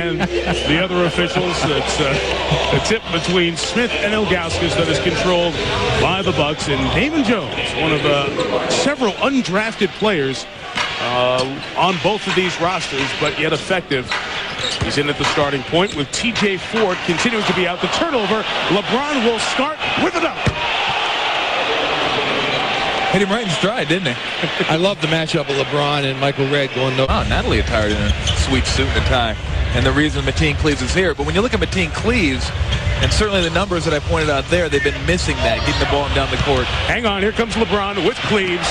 and the other officials. It's a tip between Smith and Ilgauskas that is controlled by the Bucks. And Dajuan Jones, one of several undrafted players on both of these rosters, but yet effective. He's in at the starting point with TJ Ford continuing to be out. The turnover. LeBron will start with a dunk. Hit him right in stride, didn't he? I love the matchup of LeBron and Michael Redd going no. Oh, Natalie attired in a sweet suit and a tie. And the reason Mateen Cleaves is here. But when you look at Mateen Cleaves, and certainly the numbers that I pointed out there, they've been missing that, getting the ball down the court. Hang on, here comes LeBron with Cleaves.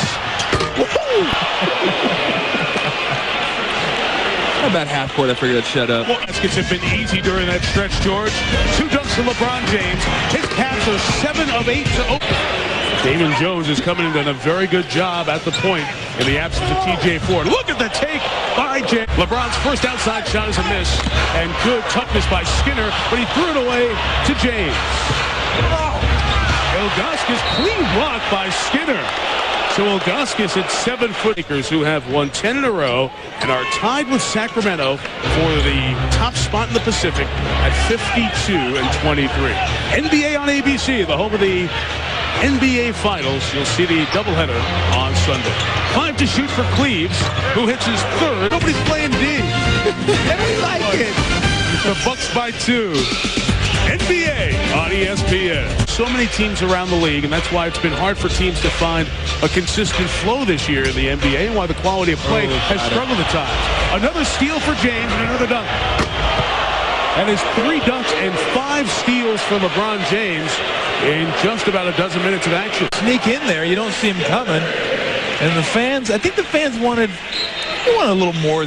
About half court, I figured I'd shut up. Well, baskets have been easy during that stretch, George. 2 dunks to LeBron James. His Cavs are 7 of 8 to open. Dajuan Jones is coming in and done a very good job at the point in the absence of TJ Ford. Look at the take by James. LeBron's first outside shot is a miss, and good toughness by Skinner, but he threw it away to James. Ilgauskas, clean block by Skinner. So Ilgauskas at 7-footers who have won 10 in a row and are tied with Sacramento for the top spot in the Pacific at 52 and 23. NBA on ABC, the home of the NBA Finals. You'll see the doubleheader on Sunday. 5 to shoot for Cleaves, who hits his third. Nobody's playing D. And we like it. The Bucks by 2. NBA on ESPN. So many teams around the league, and that's why it's been hard for teams to find a consistent flow this year in the NBA, and why the quality of play has struggled at times. Another steal for James and another dunk. That is 3 dunks and 5 steals for LeBron James in just about a dozen minutes of action. Sneak in there, you don't see him coming. And the fans, I think the fans wanted a little more.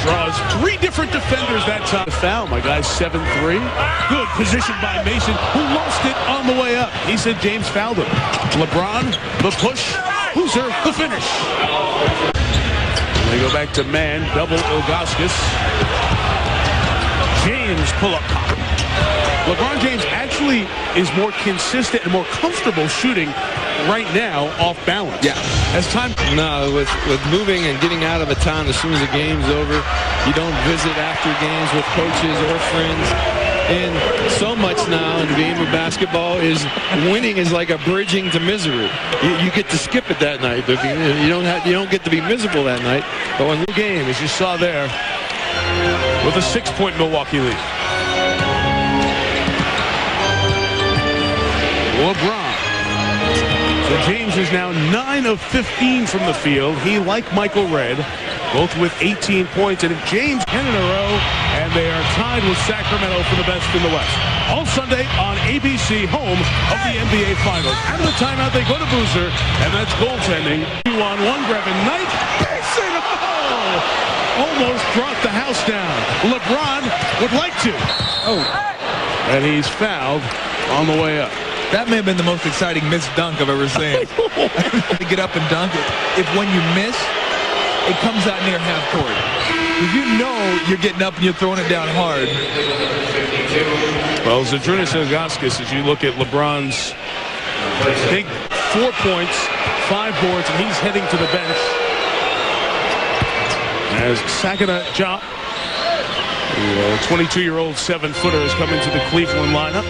Draws 3 different defenders that time. The foul, my guy's 7-3. Good position by Mason, who lost it on the way up. He said James fouled him. LeBron, the push. Boozer, the finish. They go back to man, double Ilgauskas. James pull-up. LeBron James actually is more consistent and more comfortable shooting right now off balance. Yeah. As time. No, with moving and getting out of a town as soon as the game's over, you don't visit after games with coaches or friends. And so much now in the game of basketball is winning is like a bridging to misery. You get to skip it that night. You don't get to be miserable that night. But when the game, as you saw there, with a 6-point Milwaukee lead. LeBron. So James is now 9 of 15 from the field. He, like Michael Redd, both with 18 points. And if James 10 in a row, and they are tied with Sacramento for the best in the West. All Sunday on ABC, home of the NBA Finals. Out of the timeout, they go to Boozer, and that's goaltending. 2-on-1, grabbing Knight. Almost brought the house down. LeBron would like to. And he's fouled on the way up. That may have been the most exciting missed dunk I've ever seen. To get up and dunk it. If when you miss, it comes out near half court. If you know you're getting up and you're throwing it down hard. Well, Zydrunas Ilgauskas, as you look at LeBron's big 4 points, 5 boards, and he's heading to the bench. As Saginaw Job, the 22-year-old 7-footer, has come into the Cleveland lineup.